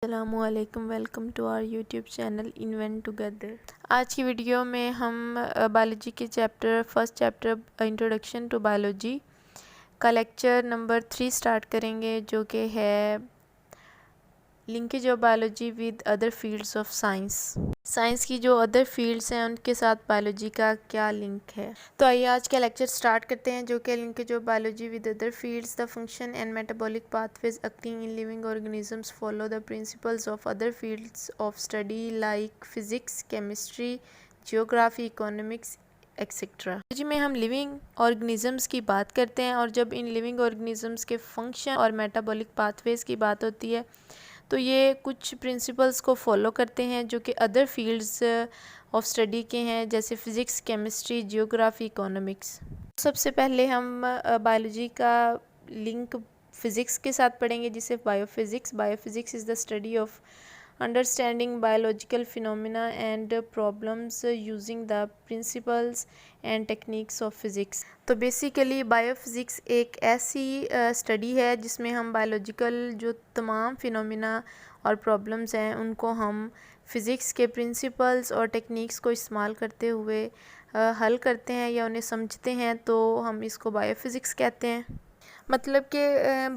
अस्सलामुअलैकुम, welcome to our YouTube channel invent together. आज की वीडियो में हम बायोलॉजी के first chapter introduction to biology का लेक्चर नंबर 3 स्टार्ट करेंगे, जो कि है linkage of biology with other fields of science. Science की जो अदर फील्ड्स हैं उनके साथ बायोलॉजी का क्या लिंक है। तो आइए आज का लेक्चर स्टार्ट करते हैं, जो कि linkage of biology with other fields. The function and metabolic pathways acting in living organisms follow the principles of other fields of study like physics, chemistry, geography, economics etcetera. जी में हम living organisms की बात करते हैं, और जब इन living organisms के फंक्शन और मेटाबॉलिक पाथवेज की बात होती है तो ये कुछ प्रिंसिपल्स को फॉलो करते हैं जो कि अदर फील्ड्स ऑफ स्टडी के हैं, जैसे फ़िज़िक्स, केमिस्ट्री, जियोग्राफी, इकोनॉमिक्स। सबसे पहले हम बायोलॉजी का लिंक फ़िज़िक्स के साथ पढ़ेंगे, जिसे biophysics. Biophysics is the study of understanding biological phenomena and problems using the principles and techniques of physics. तो बेसिकली बायोफिज़िक्स एक ऐसी स्टडी है जिसमें हम बायोलॉजिकल जो तमाम फिनोमिना और प्रॉब्लम्स हैं उनको हम फ़िज़िक्स के प्रिंसिपल्स और टेक्निक्स को इस्तेमाल करते हुए हल करते हैं या उन्हें समझते हैं, तो हम इसको बायोफिज़िक्स कहते हैं। मतलब कि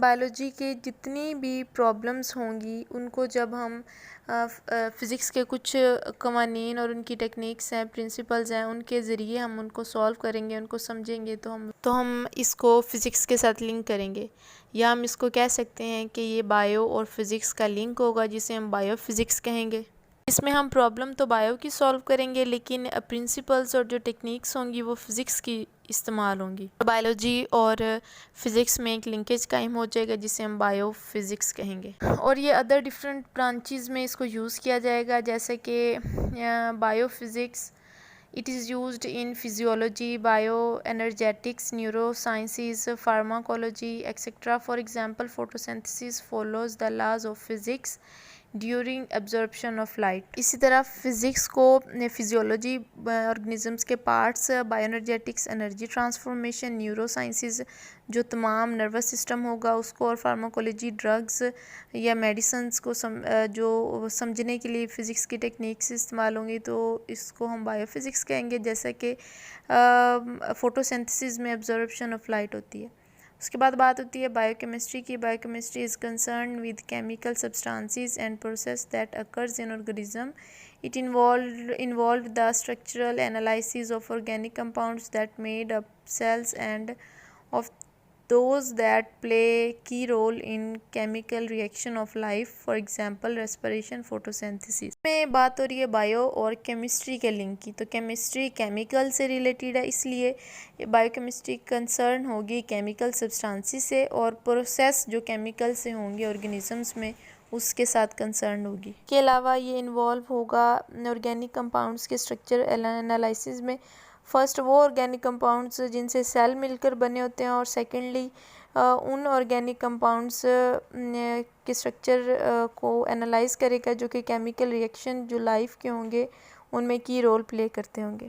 बायोलॉजी की जितनी भी प्रॉब्लम्स होंगी उनको जब हम फ़िज़िक्स के कुछ कवानीन और उनकी टेक्निक्स हैं, प्रिंसिपल्स हैं, उनके ज़रिए हम उनको सॉल्व करेंगे, उनको समझेंगे, तो हम इसको फ़िज़िक्स के साथ लिंक करेंगे, या हम इसको कह सकते हैं कि ये बायो और फिज़िक्स का लिंक होगा, जिसे हम बायोफिज़िक्स कहेंगे। इसमें हम प्रॉब्लम तो बायो की सॉल्व करेंगे, लेकिन प्रिंसिपल्स और जो टेक्निक्स होंगी वो फ़िज़िक्स की इस्तेमाल होंगी। बायोलॉजी और फ़िज़िक्स में एक लिंकेज कायम हो जाएगा, जिसे हम बायो फिज़िक्स कहेंगे। और ये अदर डिफरेंट ब्रांचेस में इसको यूज़ किया जाएगा, जैसे कि biophysics it is used in physiology, bioenergetics, neurosciences, pharmacology etcetera. For example photosynthesis follows the laws of physics during absorption of light. इसी तरह फ़िज़िक्स को फिजियोलॉजी ऑर्गेनिजम्स के parts, bioenergetics energy transformation, neurosciences जो तमाम nervous system होगा उसको, और pharmacology drugs या मेडिसिन्स को जो समझने के लिए फ़िज़िक्स की टेक्निक्स इस्तेमाल होंगी, तो इसको हम बायोफिज़िक्स कहेंगे। जैसे कि फ़ोटोसिंथेसिस में एब्जॉर्प्शन ऑफ लाइट होती है। उसके बाद बात होती है बायोकेमिस्ट्री की। Biochemistry is concern with chemical substances and process that occurs in organism. It involved the structural analysis of organic compounds that made up cells and of those that play key role in chemical reaction of life, for example respiration, photosynthesis। में बात हो रही है bio और chemistry के link की। तो chemistry chemical से रिलेटेड है, इसलिए बायोकेमिस्ट्री कंसर्न होगी केमिकल सब्सटेंसेस से, और प्रोसेस जो केमिकल से होंगे ऑर्गेनिजम्स में उसके साथ कंसर्न होगी। के अलावा ये इन्वॉल्व होगा ऑर्गेनिक कंपाउंड्स के स्ट्रक्चर एनालिसिस में। फर्स्ट वो ऑर्गेनिक कंपाउंड्स जिनसे सेल मिलकर बने होते हैं, और सेकेंडली उन ऑर्गेनिक कंपाउंड्स के स्ट्रक्चर को एनालाइज करेगा जो कि केमिकल रिएक्शन जो लाइफ के होंगे उनमें की रोल प्ले करते होंगे।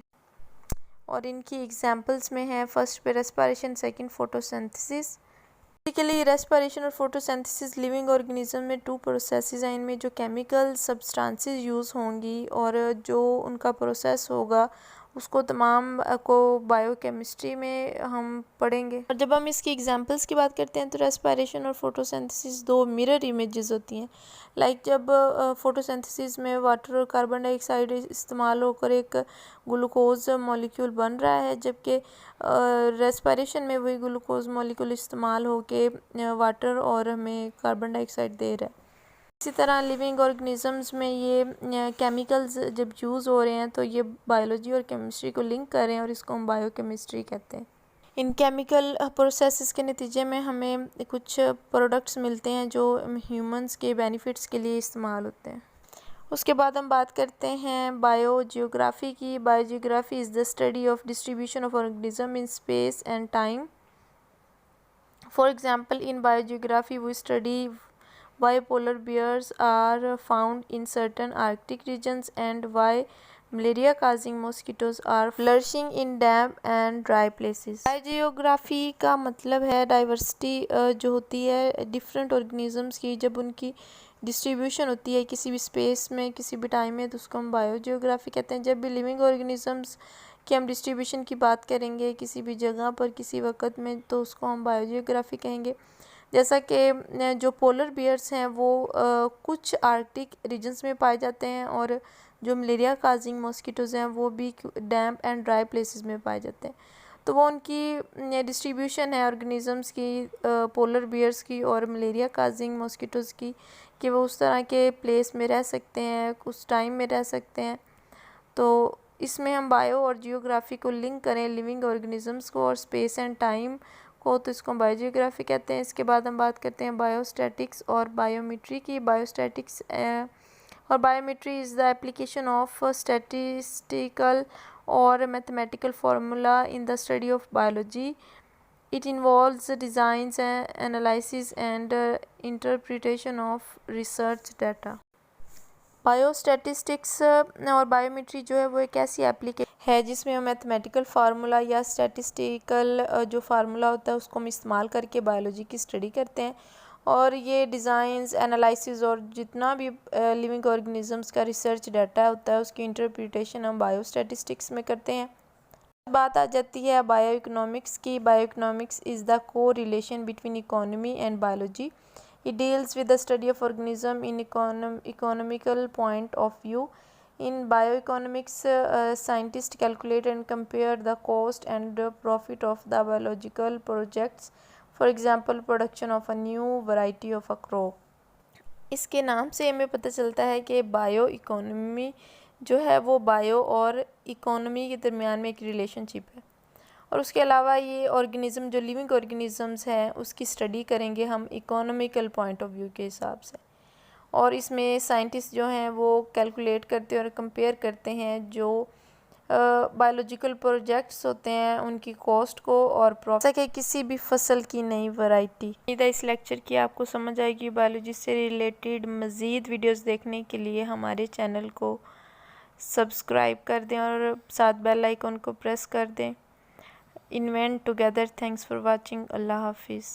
और इनकी एग्जांपल्स में है फर्स्ट पे respiration, second photosynthesis. Basically respiration और फोटोसिंथेसिस लिविंग ऑर्गेनिज्म में टू प्रोसेसेस हैं। इनमें जो केमिकल सब्सटेंसेस यूज़ होंगी और जो उनका प्रोसेस होगा उसको तमाम को बायोकेमिस्ट्री में हम पढ़ेंगे। और जब हम इसकी एग्जांपल्स की बात करते हैं तो रेस्पिरेशन और फोटोसिंथेसिस दो मिरर इमेजेस होती हैं। लाइक जब फोटोसिंथेसिस में वाटर और कार्बन डाइऑक्साइड इस्तेमाल होकर एक ग्लूकोज मॉलिक्यूल बन रहा है, जबकि रेस्पिरेशन में वही ग्लूकोज मॉलिक्यूल इस्तेमाल होके वाटर और हमें कार्बन डाइऑक्साइड दे रहा है। इसी तरह लिविंग ऑर्गेनिजम्स में ये केमिकल्स जब यूज़ हो रहे हैं तो ये बायोलॉजी और केमिस्ट्री को लिंक कर रहे हैं, और इसको हम बायोकेमिस्ट्री कहते हैं। इन केमिकल प्रोसेसेस के नतीजे में हमें कुछ प्रोडक्ट्स मिलते हैं जो ह्यूमंस के बेनिफिट्स के लिए इस्तेमाल होते हैं। उसके बाद हम बात करते हैं बायोजियोग्राफी की। Biogeography is the study of distribution of organism in space and time. For example in biogeography we study why polar bears are found in certain Arctic regions and why malaria causing mosquitoes are flourishing in damp and dry places। Biogeography का मतलब है diversity जो होती है different organisms की, जब उनकी distribution होती है किसी भी स्पेस में, किसी भी टाइम में, तो उसको हम बायोजियोग्राफी कहते हैं। जब भी लिविंग ऑर्गेनिजम्स की हम डिस्ट्रीब्यूशन की बात करेंगे किसी भी जगह पर किसी वक्त में, तो उसको हम बायोजियोग्राफी कहेंगे। जैसा कि जो पोलर बियर्स हैं वो कुछ आर्कटिक रीजन्स में पाए जाते हैं, और जो मलेरिया काजिंग मॉस्किटोज़ हैं वो भी डैम्प एंड ड्राई प्लेसेस में पाए जाते हैं। तो वो उनकी डिस्ट्रीब्यूशन है ऑर्गेनिजम्स की, पोलर बियर्स की और मलेरिया काजिंग मॉस्किटोज़ की, कि वो उस तरह के प्लेस में रह सकते हैं, उस टाइम में रह सकते हैं। तो इसमें हम बायो और जियोग्राफी को लिंक करें, लिविंग ऑर्गेनिजम्स को और स्पेस एंड टाइम को, तो इसको हम बायोजियोग्राफी कहते हैं। इसके बाद हम बात करते हैं बायोस्टैटिक्स और बायोमेट्री की। बायोस्टैटिक्स और biometry is the application of statistical और mathematical formula in the study of biology. It involves designs, analysis and interpretation of research data. Biostatistics और बायोमेट्री जो है वो एक ऐसी एप्लीकेशन है जिसमें हम मैथमेटिकल फार्मूला या स्टैटिस्टिकल जो फार्मूला होता है उसको हम इस्तेमाल करके बायोलॉजी की स्टडी करते हैं, और ये डिज़ाइंस, एनालिसिस और जितना भी लिविंग ऑर्गेनिजम्स का रिसर्च डाटा होता है उसकी इंटरप्रिटेशन हम बायोस्टैटिस्टिक्स में करते हैं। बात आ जाती है बायो इकोनॉमिक्स की। बायो इकोनॉमिक्स इज़ द को relation between economy and biology. It deals with the study of organism in economical point of view. In bioeconomics, scientists calculate and compare the cost and profit of the biological projects. For example, production of a new variety of a crop. इसके नाम से हमें पता चलता है कि bio economy जो है वो बायो और इकोनॉमी के दरमियान में एक रिलेशनशिप है, और उसके अलावा ये ऑर्गेनिज़म जो लिविंग ऑर्गेनिज़म्स हैं उसकी स्टडी करेंगे हम इकोनॉमिकल पॉइंट ऑफ व्यू के हिसाब से, और इसमें साइंटिस्ट जो हैं वो कैलकुलेट करते हैं और कंपेयर करते हैं जो बायोलॉजिकल प्रोजेक्ट्स होते हैं उनकी कॉस्ट को और प्रॉफिट के किसी भी फसल की नई वैरायटी। इस लेक्चर की आपको समझ आएगी। बायोलॉजी से रिलेटेड मज़ीद वीडियोस देखने के लिए हमारे चैनल को सब्सक्राइब कर दें और साथ बेल आइकन को प्रेस कर दें। Invent together. Thanks for watching. अल्लाह हाफिज़।